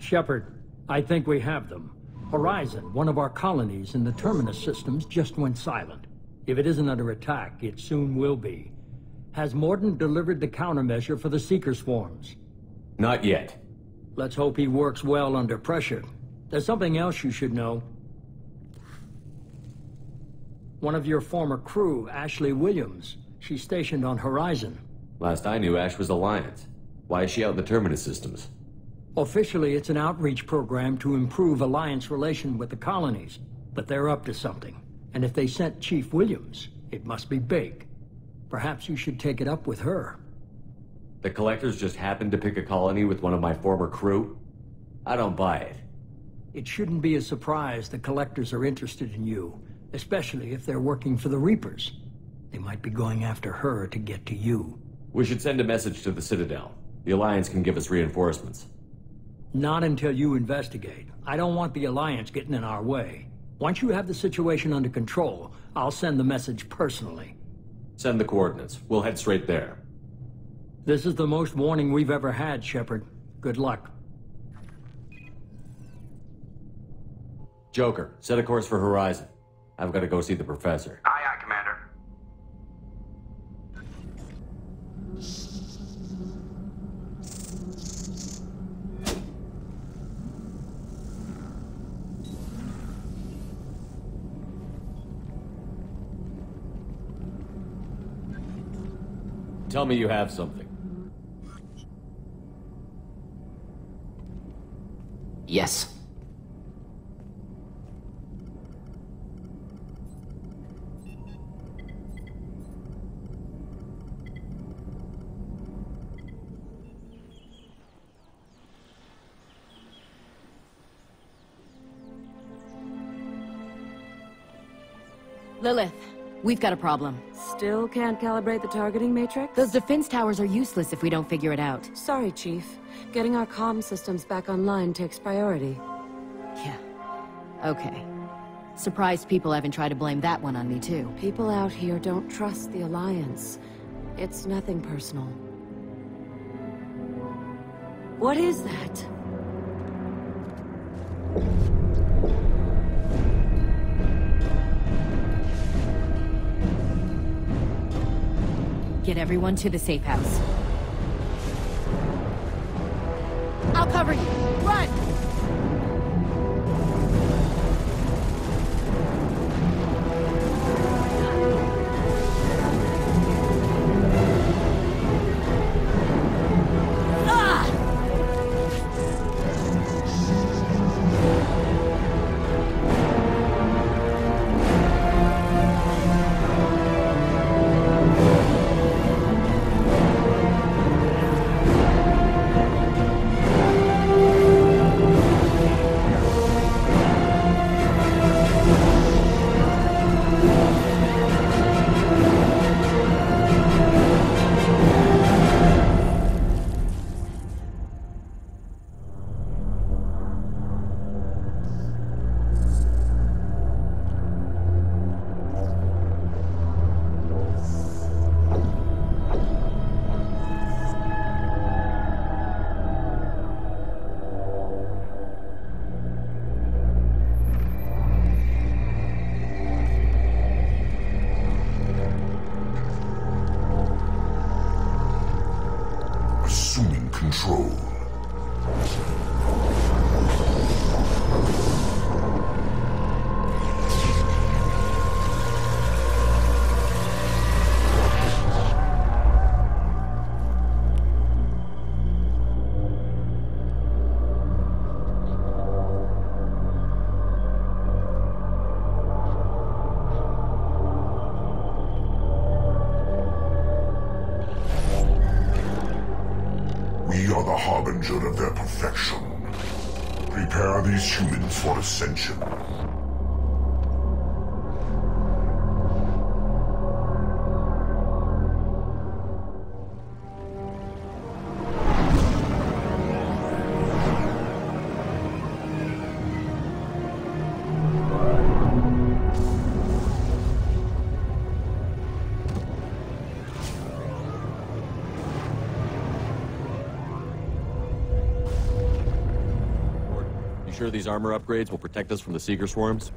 Shepard, I think we have them. Horizon, one of our colonies in the Terminus systems, just went silent. If it isn't under attack, it soon will be. Has Mordin delivered the countermeasure for the Seeker swarms? Not yet. Let's hope he works well under pressure. There's something else you should know. One of your former crew, Ashley Williams, she's stationed on Horizon. Last I knew, Ash was Alliance. Why is she out in the Terminus systems? Officially, it's an outreach program to improve Alliance relation with the colonies, but they're up to something. And if they sent Chief Williams, it must be big. Perhaps you should take it up with her. The Collectors just happened to pick a colony with one of my former crew? I don't buy it. It shouldn't be a surprise the Collectors are interested in you, especially if they're working for the Reapers. They might be going after her to get to you. We should send a message to the Citadel. The Alliance can give us reinforcements. Not until you investigate. I don't want the Alliance getting in our way. Once you have the situation under control, I'll send the message personally. Send the coordinates. We'll head straight there. This is the most warning we've ever had, Shepard. Good luck. Joker, set a course for Horizon. I've got to go see the Professor. Aye, aye, Commander. Tell me you have something. Yes. Lilith, we've got a problem. Still can't calibrate the targeting matrix? Those defense towers are useless if we don't figure it out. Sorry, Chief. Getting our comm systems back online takes priority. Yeah. Okay. Surprised people haven't tried to blame that one on me, too. People out here don't trust the Alliance. It's nothing personal. What is that? Get everyone to the safe house. I'll cover you. Run! Assuming control. We are the harbinger of their perfection. Prepare these humans for ascension. Sure these armor upgrades will protect us from the Seeker swarms?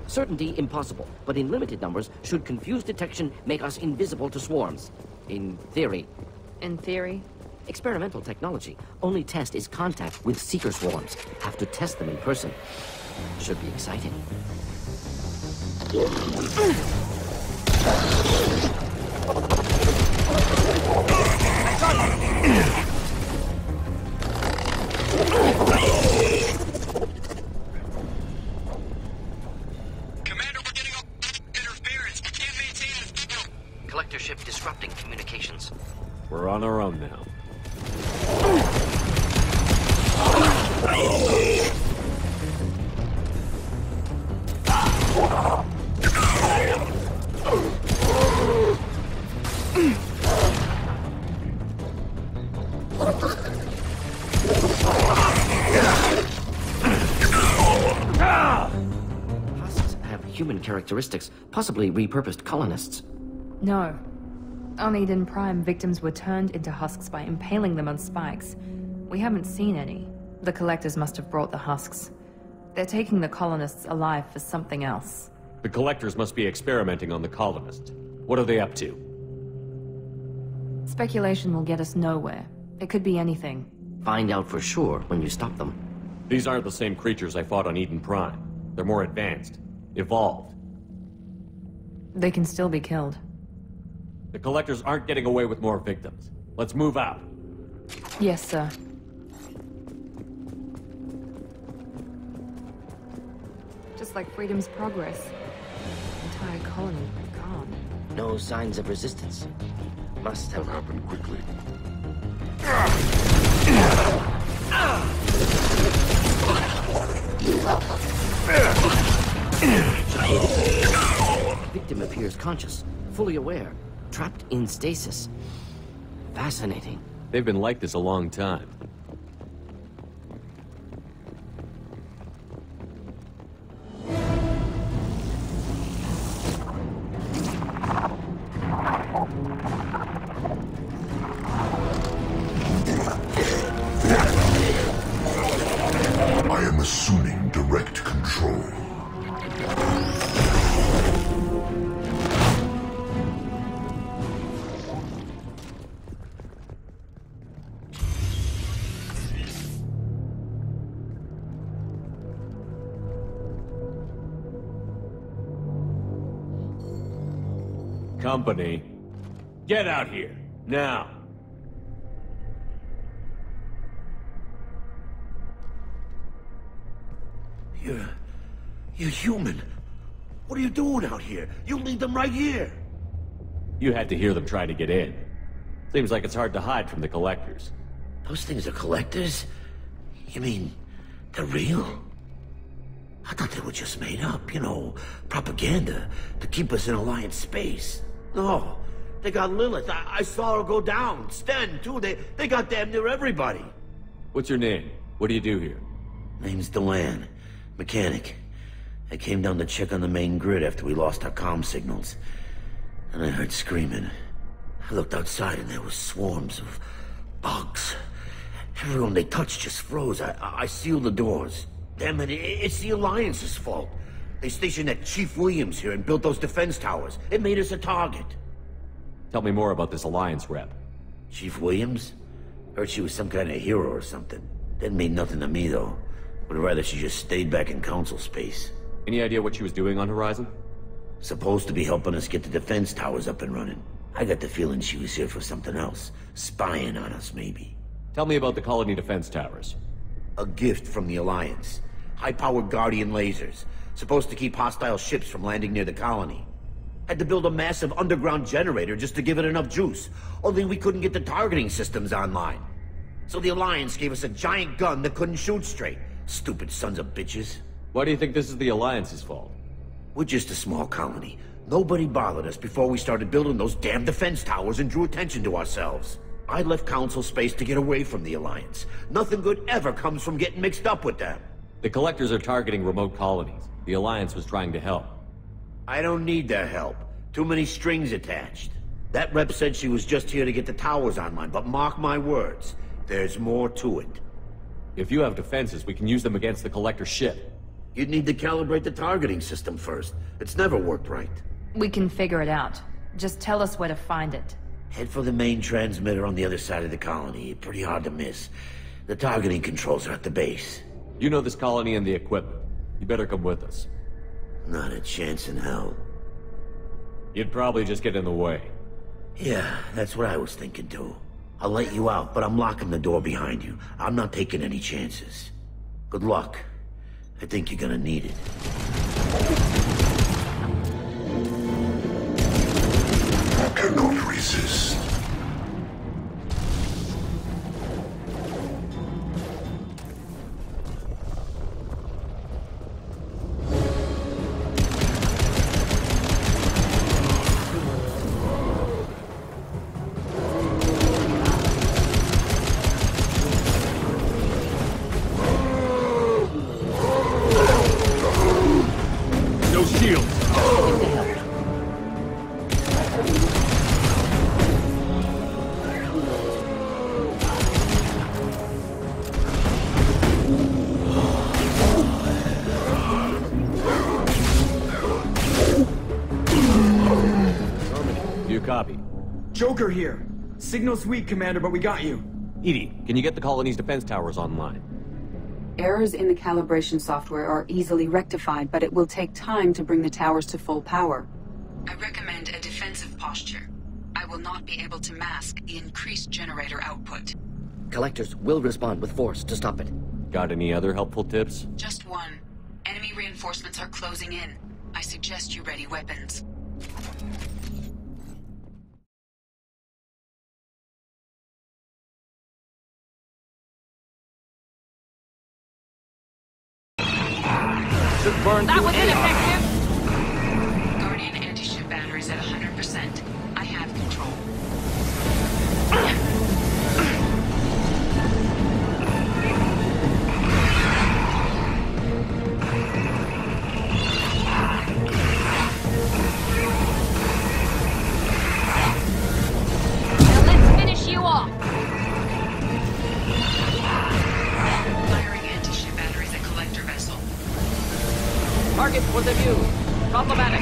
Certainty impossible, but in limited numbers, should confused detection make us invisible to swarms. In theory. In theory? Experimental technology. Only test is contact with Seeker swarms. Have to test them in person. Should be exciting. Commander, we're getting interference. We can't maintain a signal. Collector ship disrupting communications. We're on our own now. Husks have human characteristics, possibly repurposed colonists. No. On Eden Prime, victims were turned into husks by impaling them on spikes. We haven't seen any. The collectors must have brought the husks. They're taking the colonists alive for something else. The collectors must be experimenting on the colonists. What are they up to? Speculation will get us nowhere. It could be anything. Find out for sure when you stop them. These aren't the same creatures I fought on Eden Prime. They're more advanced. Evolved. They can still be killed. The collectors aren't getting away with more victims. Let's move out. Yes, sir. Just like Freedom's Progress. Entire colony gone. No signs of resistance. Must have happened quickly. Victim appears conscious, fully aware, trapped in stasis. Fascinating. They've been like this a long time. I am assuming direct control. Company, get out here, now! You're human. What are you doing out here? You leave them right here. You had to hear them try to get in. Seems like it's hard to hide from the collectors. Those things are collectors? You mean, they're real? I thought they were just made up, you know, propaganda to keep us in Alliance space. No, they got Lilith. I saw her go down. Sten, too. They got damn near everybody. What's your name? What do you do here? Name's Delan. Mechanic. I came down to check on the main grid after we lost our comm signals. And I heard screaming. I looked outside and there were swarms of bugs. Everyone they touched just froze. I sealed the doors. Damn it, it's the Alliance's fault. They stationed that Chief Williams here and built those defense towers. It made us a target. Tell me more about this Alliance rep. Chief Williams? Heard she was some kind of hero or something. Didn't mean nothing to me, though. Would rather she just stayed back in Council space. Any idea what she was doing on Horizon? Supposed to be helping us get the defense towers up and running. I got the feeling she was here for something else. Spying on us, maybe. Tell me about the colony defense towers. A gift from the Alliance. High-powered Guardian lasers. Supposed to keep hostile ships from landing near the colony. Had to build a massive underground generator just to give it enough juice. Only we couldn't get the targeting systems online. So the Alliance gave us a giant gun that couldn't shoot straight. Stupid sons of bitches. Why do you think this is the Alliance's fault? We're just a small colony. Nobody bothered us before we started building those damn defense towers and drew attention to ourselves. I left Council space to get away from the Alliance. Nothing good ever comes from getting mixed up with them. The collectors are targeting remote colonies. The Alliance was trying to help. I don't need their help. Too many strings attached. That rep said she was just here to get the towers online, but mark my words, there's more to it. If you have defenses, we can use them against the Collector's ship. You'd need to calibrate the targeting system first. It's never worked right. We can figure it out. Just tell us where to find it. Head for the main transmitter on the other side of the colony. Pretty hard to miss. The targeting controls are at the base. You know this colony and the equipment. You better come with us. Not a chance in hell. You'd probably just get in the way. Yeah, that's what I was thinking too. I'll let you out, but I'm locking the door behind you. I'm not taking any chances. Good luck. I think you're gonna need it. I cannot resist. Copy. Joker here. Signal's weak, Commander, but we got you. Edie, can you get the colony's defense towers online? Errors in the calibration software are easily rectified, but it will take time to bring the towers to full power. I recommend a defensive posture. I will not be able to mask the increased generator output. Collectors will respond with force to stop it. Got any other helpful tips? Just one. Enemy reinforcements are closing in. I suggest you ready weapons. That was ineffective! Guardian anti-ship batteries at 100%. I have control. Now let's finish you off! Firing anti-ship batteries at collector vessel. Target was a view. Problematic.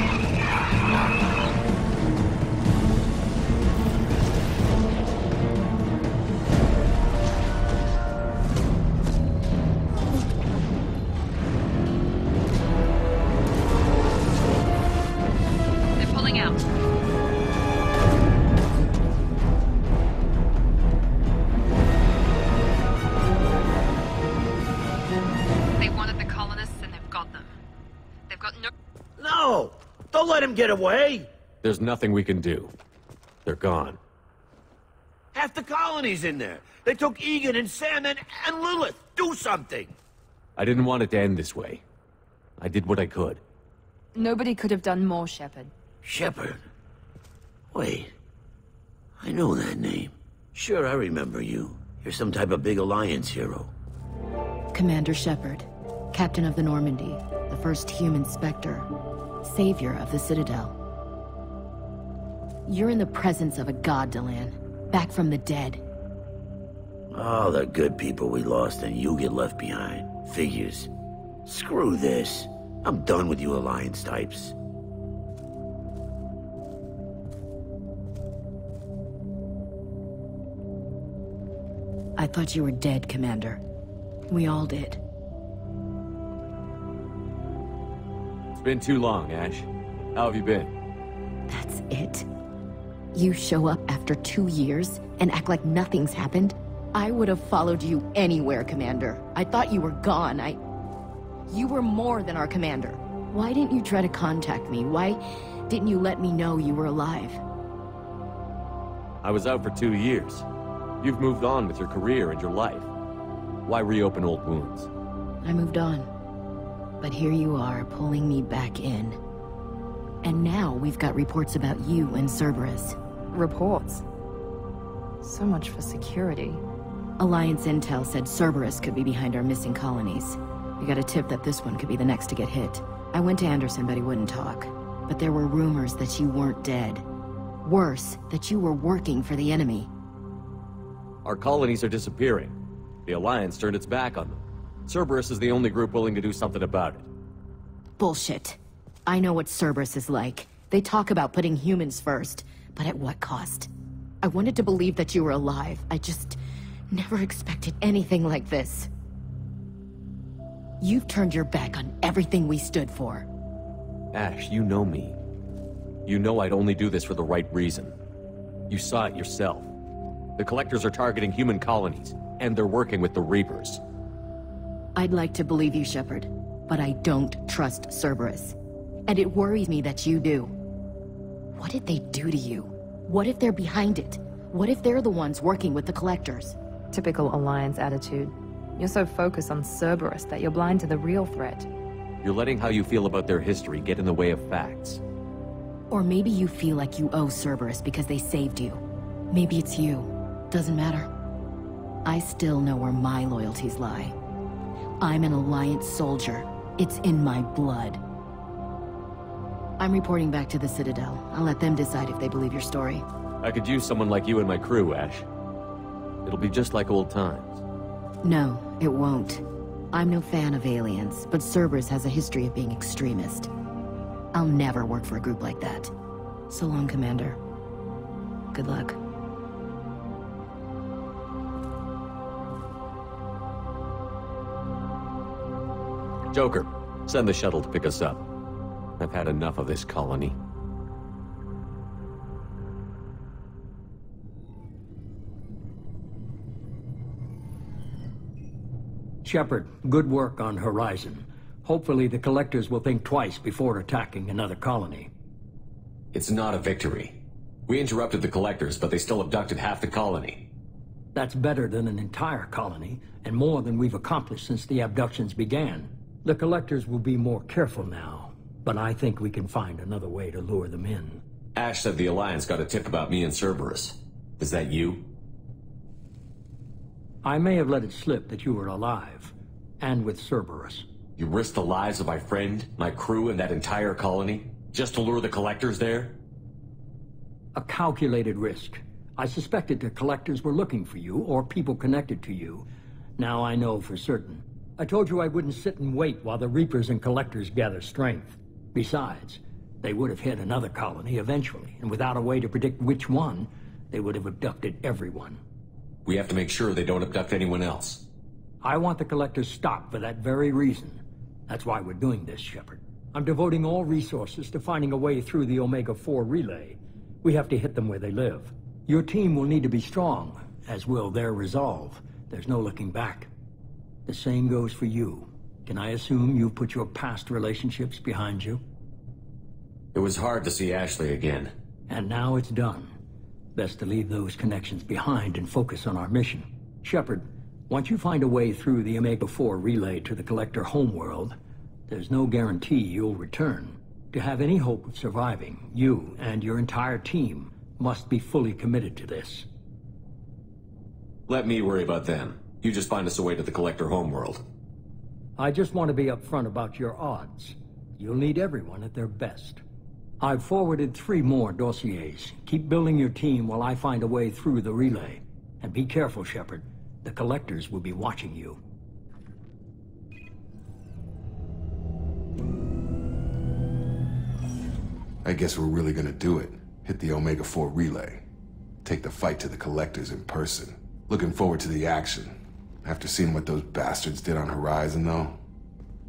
They're pulling out. They wanted the colonists and they've got them. They've got no... No! Don't let him get away! There's nothing we can do. They're gone. Half the colony's in there. They took Egan and Sam and Lilith. Do something! I didn't want it to end this way. I did what I could. Nobody could have done more, Shepard. Shepard? Wait. I know that name. Sure, I remember you. You're some type of big Alliance hero. Commander Shepard, Captain of the Normandy, the first human Spectre, savior of the Citadel. You're in the presence of a god, Delan, back from the dead. All the good people we lost and you get left behind. Figures. Screw this. I'm done with you Alliance types. I thought you were dead, Commander. We all did. It's been too long, Ash. How have you been? That's it? You show up after 2 years and act like nothing's happened? I would have followed you anywhere, Commander. I thought you were gone. You were more than our commander. Why didn't you try to contact me? Why didn't you let me know you were alive? I was out for 2 years. You've moved on with your career and your life. Why reopen old wounds? I moved on. But here you are, pulling me back in. And now we've got reports about you and Cerberus. Reports? So much for security. Alliance intel said Cerberus could be behind our missing colonies. We got a tip that this one could be the next to get hit. I went to Anderson, but he wouldn't talk. But there were rumors that you weren't dead. Worse, that you were working for the enemy. Our colonies are disappearing. The Alliance turned its back on them. Cerberus is the only group willing to do something about it. Bullshit. I know what Cerberus is like. They talk about putting humans first, but at what cost? I wanted to believe that you were alive. I just never expected anything like this. You've turned your back on everything we stood for. Ash, you know me. You know I'd only do this for the right reason. You saw it yourself. The Collectors are targeting human colonies, and they're working with the Reapers. I'd like to believe you, Shepard, but I don't trust Cerberus. And it worries me that you do. What did they do to you? What if they're behind it? What if they're the ones working with the Collectors? Typical Alliance attitude. You're so focused on Cerberus that you're blind to the real threat. You're letting how you feel about their history get in the way of facts. Or maybe you feel like you owe Cerberus because they saved you. Maybe it's you. Doesn't matter. I still know where my loyalties lie. I'm an Alliance soldier. It's in my blood. I'm reporting back to the Citadel. I'll let them decide if they believe your story. I could use someone like you in my crew, Ash. It'll be just like old times. No, it won't. I'm no fan of aliens, but Cerberus has a history of being extremist. I'll never work for a group like that. So long, Commander. Good luck. Joker, send the shuttle to pick us up. I've had enough of this colony. Shepard, good work on Horizon. Hopefully the Collectors will think twice before attacking another colony. It's not a victory. We interrupted the Collectors, but they still abducted half the colony. That's better than an entire colony, and more than we've accomplished since the abductions began. The Collectors will be more careful now, but I think we can find another way to lure them in. Ash said the Alliance got a tip about me and Cerberus. Is that you? I may have let it slip that you were alive, and with Cerberus. You risked the lives of my friend, my crew, and that entire colony, just to lure the Collectors there? A calculated risk. I suspected the Collectors were looking for you, or people connected to you. Now I know for certain. I told you I wouldn't sit and wait while the Reapers and Collectors gather strength. Besides, they would have hit another colony eventually, and without a way to predict which one, they would have abducted everyone. We have to make sure they don't abduct anyone else. I want the Collectors stopped for that very reason. That's why we're doing this, Shepard. I'm devoting all resources to finding a way through the Omega-4 relay. We have to hit them where they live. Your team will need to be strong, as will their resolve. There's no looking back. The same goes for you. Can I assume you've put your past relationships behind you? It was hard to see Ashley again. And now it's done. Best to leave those connections behind and focus on our mission. Shepard, once you find a way through the Omega-4 relay to the Collector homeworld, there's no guarantee you'll return. To have any hope of surviving, you and your entire team must be fully committed to this. Let me worry about them. You just find us a way to the Collector homeworld. I just want to be upfront about your odds. You'll need everyone at their best. I've forwarded 3 more dossiers. Keep building your team while I find a way through the relay. And be careful, Shepard. The Collectors will be watching you. I guess we're really gonna do it. Hit the Omega-4 relay. Take the fight to the Collectors in person. Looking forward to the action. After seeing what those bastards did on Horizon, though,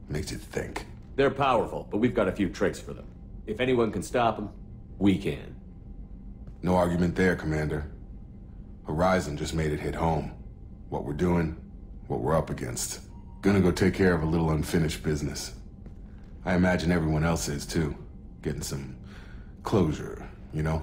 makes you think. They're powerful, but we've got a few tricks for them. If anyone can stop them, we can. No argument there, Commander. Horizon just made it hit home. What we're doing, what we're up against. Gonna go take care of a little unfinished business. I imagine everyone else is, too. Getting some closure, you know?